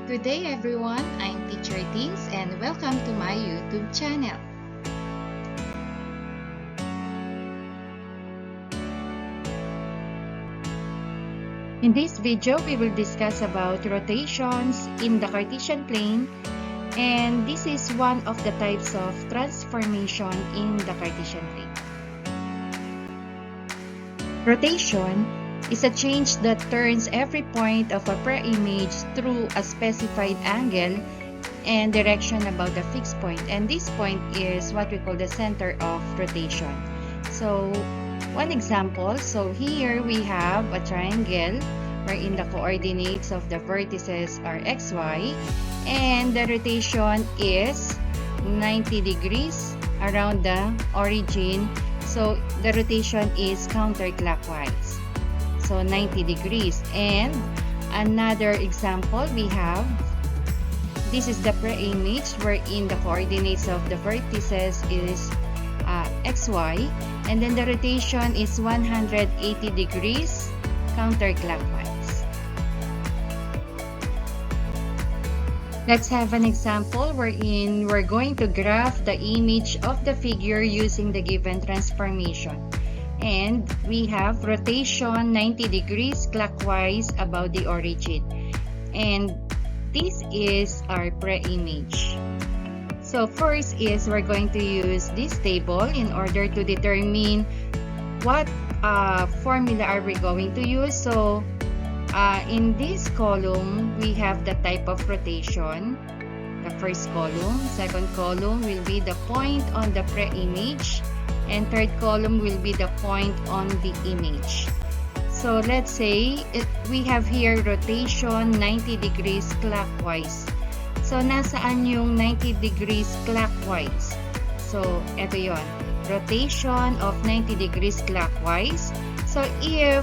Good day everyone, I'm Teacher Tins and welcome to my YouTube channel. In this video, we will discuss about rotations in the Cartesian plane, and this is one of the types of transformation in the Cartesian plane. Rotation is a change that turns every point of a pre-image through a specified angle and direction about a fixed point, and this point is what we call the center of rotation. So one example, so here we have a triangle wherein the coordinates of the vertices are xy and the rotation is 90 degrees around the origin. So the rotation is counterclockwise, so 90 degrees. And another example we have, this is the pre-image wherein the coordinates of the vertices is xy, and then the rotation is 180 degrees counterclockwise. Let's have an example wherein we're going to graph the image of the figure using the given transformation. And we have rotation 90 degrees clockwise about the origin. And this is our pre-image. So first is we're going to use this table in order to determine what formula are we going to use. So in this column, we have the type of rotation. The first column, second column will be the point on the pre-image, and third column will be the point on the image. So let's say we have here rotation 90 degrees clockwise. So nasaan yung 90 degrees clockwise? So ito yon, rotation of 90 degrees clockwise. So if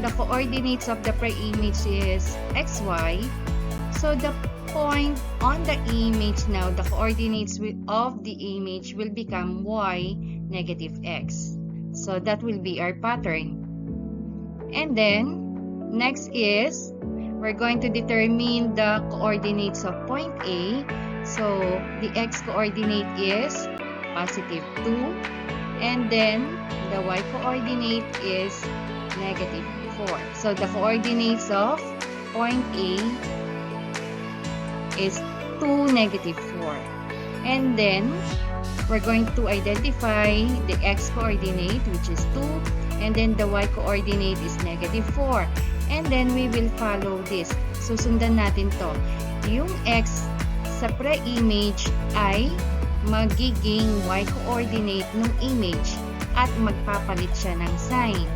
the coordinates of the pre-image is xy, so the point on the image now, the coordinates of the image will become y negative x. So that will be our pattern. And then next is we're going to determine the coordinates of point A. So the x coordinate is positive 2, and then the y coordinate is negative 4. So the coordinates of point A is 2, negative 4. And then we're going to identify the x coordinate, which is 2, and then the y coordinate is negative 4. And then we will follow this. Susundan natin to. Yung x sa pre-image ay magiging y coordinate ng image at magpapalit siya ng sign.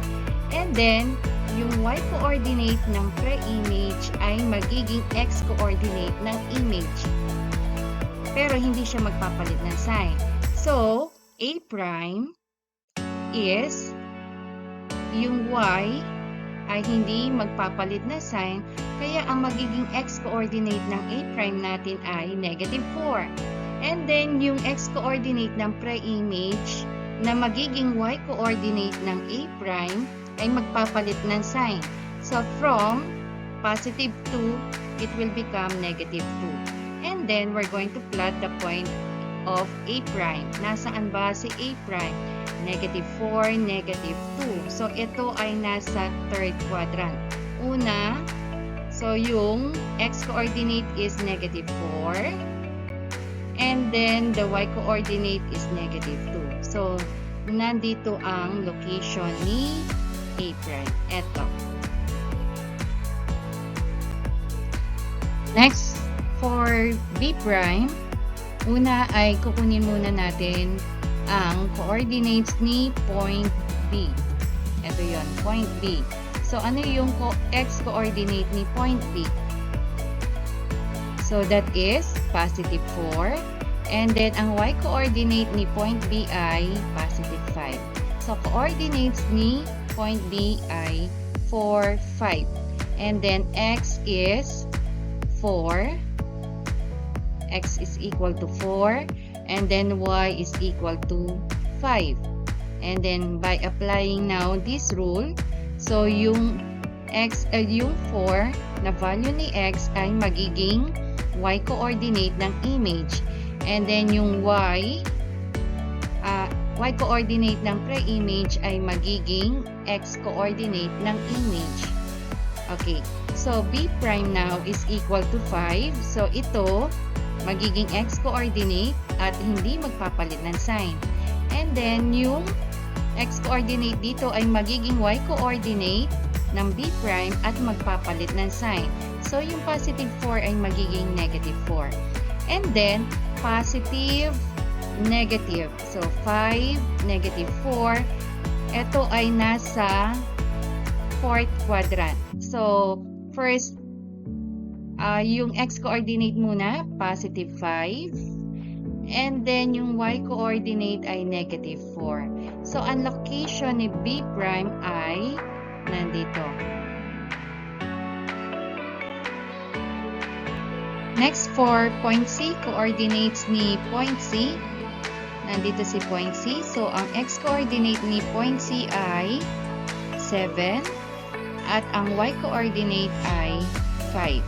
And then yung y coordinate ng pre-image ay magiging x coordinate ng image. Pero hindi siya magpapalit ng sign. So A prime is yung y ay hindi magpapalit na sign, kaya ang magiging x-coordinate ng A prime natin ay negative 4. And then, yung x-coordinate ng pre-image na magiging y-coordinate ng A prime ay magpapalit ng sign. So, from positive 2, it will become negative 2. And then, we're going to plot the point of A prime. Nasaan ba si A prime? Negative 4, negative 2. So, ito ay nasa third quadrant. Una, so yung x-coordinate is negative 4. And then, the y-coordinate is negative 2. So, nandito ang location ni A prime. Ito. Next, for B prime, una ay kukunin muna natin ang coordinates ni point B. Ito yon, point B. So, ano yung x-coordinate ni point B? So, that is positive 4. And then, ang y-coordinate ni point B ay positive 5. So, coordinates ni point B ay 4, 5. And then, x is 4. X is equal to 4. And then y is equal to 5. And then by applying now this rule, so yung yung 4 na value ni x ay magiging y-coordinate ng image. And then yung y-coordinate ng pre-image ay magiging x-coordinate ng image. Okay, so b prime now is equal to 5. So ito, magiging x-coordinate at hindi magpapalit ng sign. And then yung x-coordinate dito ay magiging y-coordinate ng b prime at magpapalit ng sign. So yung positive 4 ay magiging negative 4. And then, positive, negative. So 5, negative 4. Ito ay nasa 4th quadrant. So, first, yung x-coordinate muna, positive 5. And then, yung y-coordinate ay negative 4. So, ang location ni b prime ay nandito. Next, for point C, coordinates ni point C. Nandito si point C. So, ang x-coordinate ni point C ay 7. At ang y-coordinate ay 5.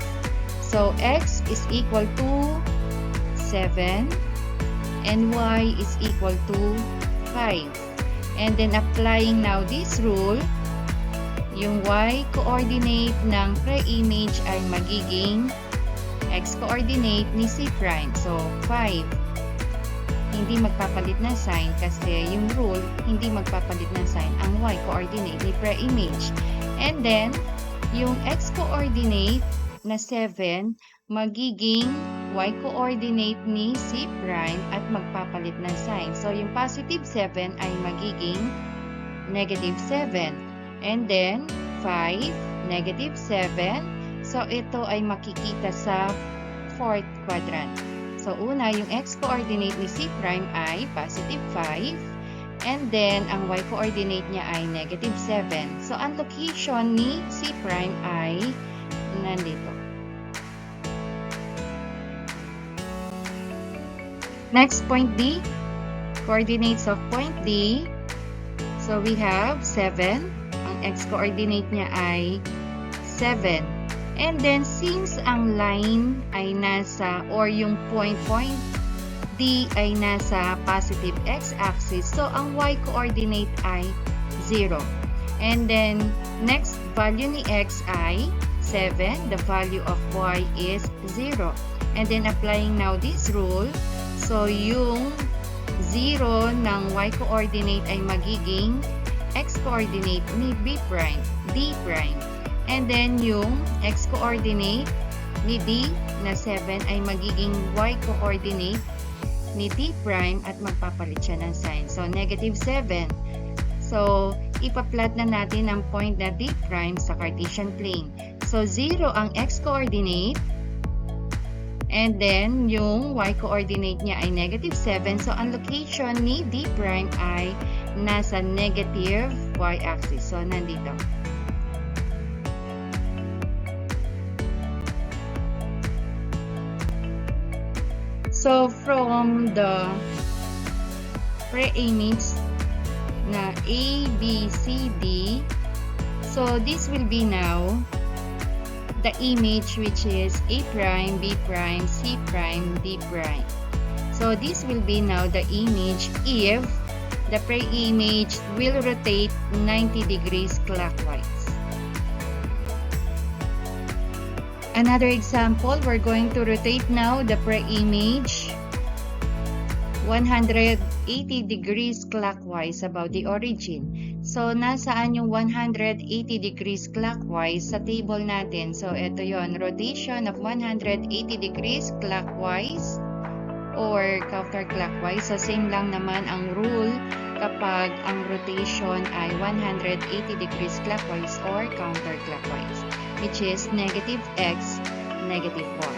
So, x is equal to 7 and y is equal to 5. And then, applying now this rule, yung y-coordinate ng pre-image ay magiging x-coordinate ni C prime. So, 5. Hindi magpapalit ng sign kasi yung rule, hindi magpapalit ng sign ang y-coordinate ni pre-image. And then, yung x-coordinate na 7, magiging y-coordinate ni C prime at magpapalit ng sign. So, yung positive 7 ay magiging negative 7. And then, 5, negative 7. So, ito ay makikita sa 4th quadrant. So, una, yung x-coordinate ni C prime ay positive 5. And then, ang y-coordinate niya ay negative 7. So, ang location ni C prime ay nandito. Next, point D. Coordinates of point D. So, we have 7. Ang x-coordinate niya ay 7. And then, since ang line ay nasa, or yung point D ay nasa positive x-axis, so ang y-coordinate ay 0. And then, next value ni x ay 7. The value of y is 0. And then, applying now this rule, so yung 0 ng y-coordinate ay magiging x-coordinate ni b prime, d prime. And then, yung x-coordinate ni d na 7 ay magiging y-coordinate ni d prime at magpapalit siya ng sign. So, negative 7. So, ipa-plot na natin ang point na d prime sa Cartesian plane. So, 0 ang x-coordinate. And then, yung y-coordinate niya ay negative 7. So, ang location ni d prime ay nasa negative y-axis. So, nandito. So, from the pre-image na A, B, C, D, so this will be now the image which is A prime, B prime, C prime, D prime. So, this will be now the image if the pre-image will rotate 90 degrees clockwise. Another example, we're going to rotate now the pre-image 180 degrees clockwise about the origin. So, nasaan yung 180 degrees clockwise sa table natin? So, ito yon, rotation of 180 degrees clockwise or counterclockwise. So, same lang naman ang rule kapag ang rotation ay 180 degrees clockwise or counterclockwise, which is negative x, negative y.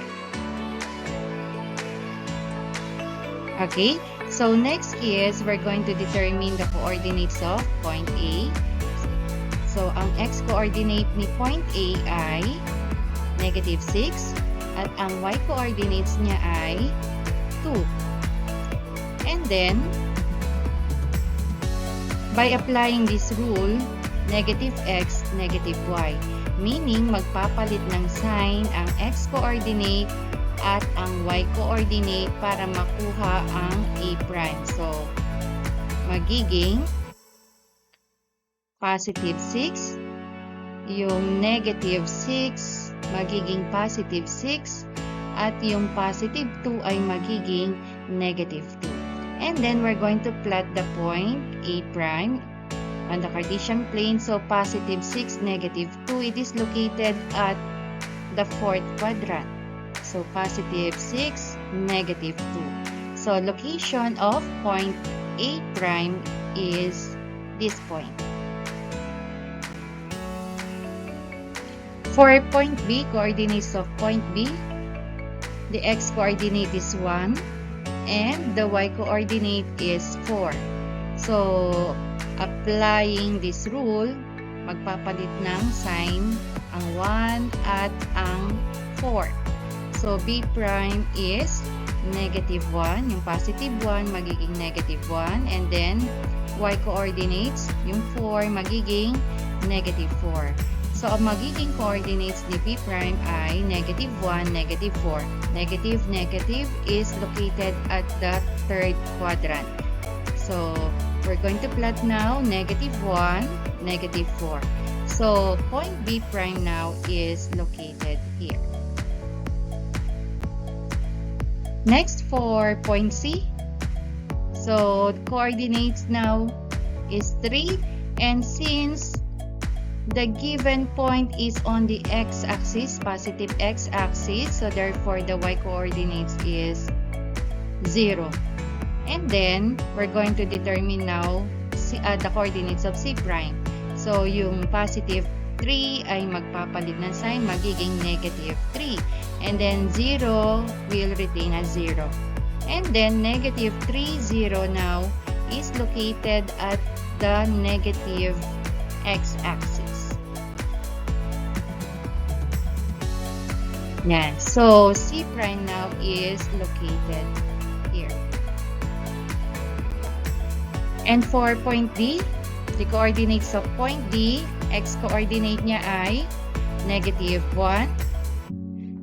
Okay, so next is we're going to determine the coordinates of point A. So, ang x-coordinate ni point A ay negative 6 at ang y-coordinates niya ay 2. And then, by applying this rule, negative x, negative y. Meaning, magpapalit ng sign ang x-coordinate at ang y-coordinate para makuha ang A prime. So, magiging positive 6. Yung negative 6, magiging positive 6. At yung positive 2 ay magiging negative 2. And then, we're going to plot the point A prime on the Cartesian plane. So, positive 6, negative 2, it is located at the 4th quadrant. So, positive 6, negative 2. So, location of point A prime is this point. For point B, coordinates of point B, the x-coordinate is 1 and the y-coordinate is 4. So, applying this rule, magpapalit ng sign ang 1 at ang 4. So, B prime is negative 1. Yung positive 1 magiging negative 1. And then, y-coordinates, yung 4 magiging negative 4. So, ang magiging coordinates ni B prime ay negative 1, negative 4. Negative, negative is located at the 3rd quadrant. So, we're going to plot now negative 1, negative 4. So, point B prime now is located here. Next, for point C. So, coordinates now is 3. And since the given point is on the x-axis, positive x-axis, so therefore the y-coordinates is 0. And then, we're going to determine now the coordinates of C prime. So, yung positive 3 ay magpapalit ng sign, magiging negative 3. And then, 0 will retain as 0. And then, negative 3, 0 now is located at the negative x-axis. Yan. So, C prime now is located here. And for point D, the coordinates of point D, x-coordinate niya ay negative 1.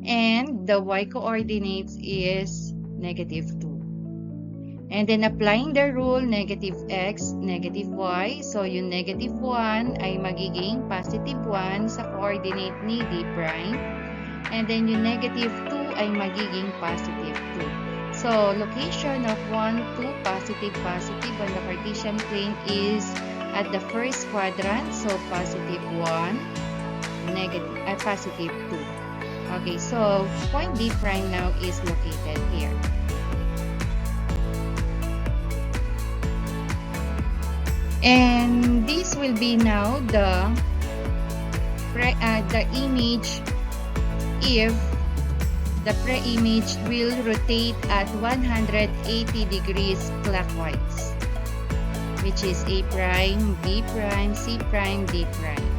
And the y-coordinates is negative 2. And then applying the rule, negative x, negative y. So, yung negative 1 ay magiging positive 1 sa coordinate ni D prime. And then yung negative 2 ay magiging positive 2. So, location of 1, 2, positive, positive on the Cartesian plane is at the 1st quadrant. So, positive 1, positive 2. Okay, so point D prime now is located here. And this will be now the image if the pre-image will rotate at 180 degrees clockwise, which is A prime, B prime, C prime, D prime.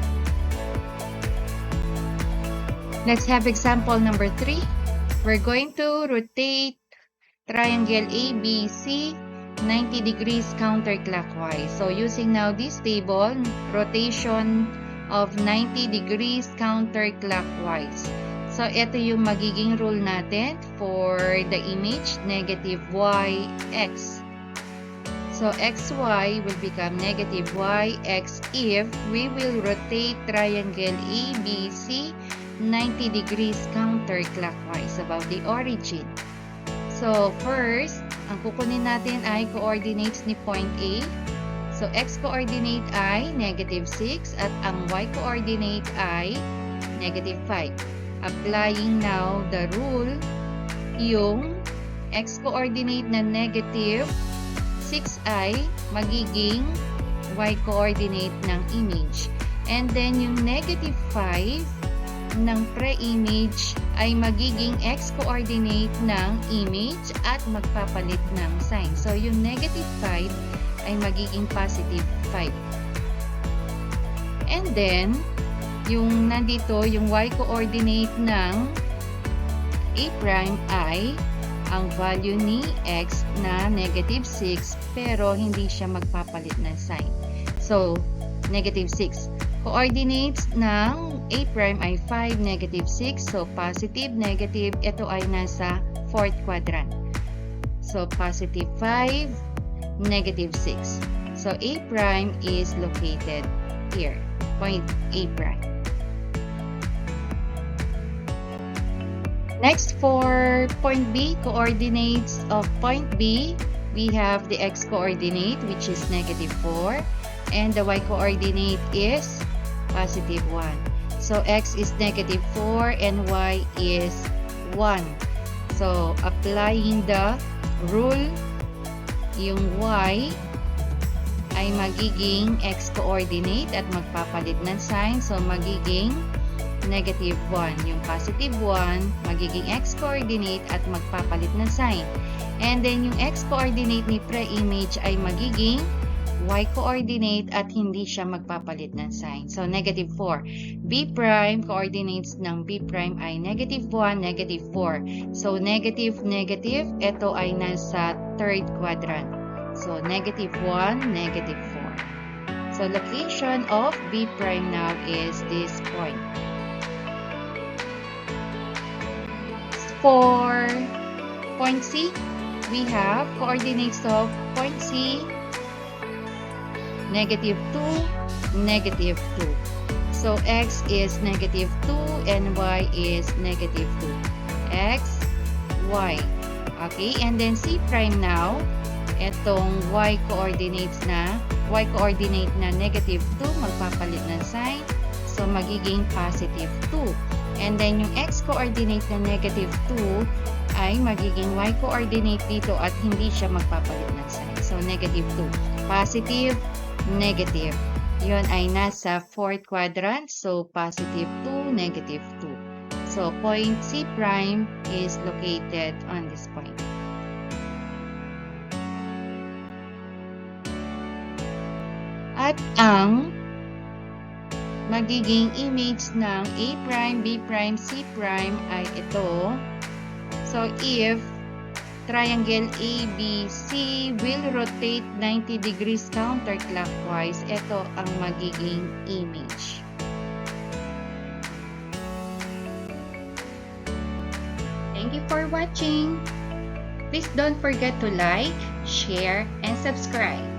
Let's have example number 3. We're going to rotate triangle ABC 90 degrees counterclockwise. So, using now this table, rotation of 90 degrees counterclockwise. So, ito yung magiging rule natin for the image, negative yx. So, xy will become negative yx if we will rotate triangle ABC 90 degrees counterclockwise about the origin. So, first, ang kukunin natin ay coordinates ni point A. So, x-coordinate ay negative 6 at ang y-coordinate ay negative 5. Applying now the rule, yung x-coordinate na negative 6 ay magiging y-coordinate ng image. And then, yung negative 5 ng pre-image ay magiging x-coordinate ng image at magpapalit ng sign. So, yung negative 5 ay magiging positive 5. And then, yung nandito, yung y-coordinate ng A prime ay ang value ni x na negative 6 pero hindi siya magpapalit ng sign. So, negative 6. Coordinates ng A' ay 5, negative 6. So, positive, negative. Ito ay nasa 4th quadrant. So, positive 5, negative 6. So, A' is located here. Point A'. Next, for point B, coordinates of point B, we have the x-coordinate, which is negative 4, and the y-coordinate is positive 1. So, x is negative 4 and y is 1. So, applying the rule, yung y ay magiging x-coordinate at magpapalit ng sign. So, magiging negative 1. Yung positive 1, magiging x-coordinate at magpapalit ng sign. And then, yung x-coordinate ni pre-image ay magiging y-coordinate at hindi siya magpapalit ng sign. So, negative 4. B', coordinates ng B' ay negative 1, negative 4. So, negative, negative, ito ay nasa 3rd quadrant. So, negative 1, negative 4. So, location of B' now is this point. For point C, we have coordinates of point C, negative 2, negative 2. So, x is negative 2 and y is negative 2. X, y. Okay, and then C' now, itong y-coordinate na negative 2, magpapalit ng sign. So, magiging positive 2. And then, yung x-coordinate na negative 2 ay magiging y-coordinate dito at hindi siya magpapalit ng sign. So, negative 2. Positive, negative. Yun ay nasa 4th quadrant. So, positive 2, negative 2. So, point C' is located on this point. At ang magiging image ng A', B', C' ay ito. So, if triangle ABC will rotate 90 degrees counterclockwise, ito ang magiging image. Thank you for watching. Please don't forget to like, share, and subscribe.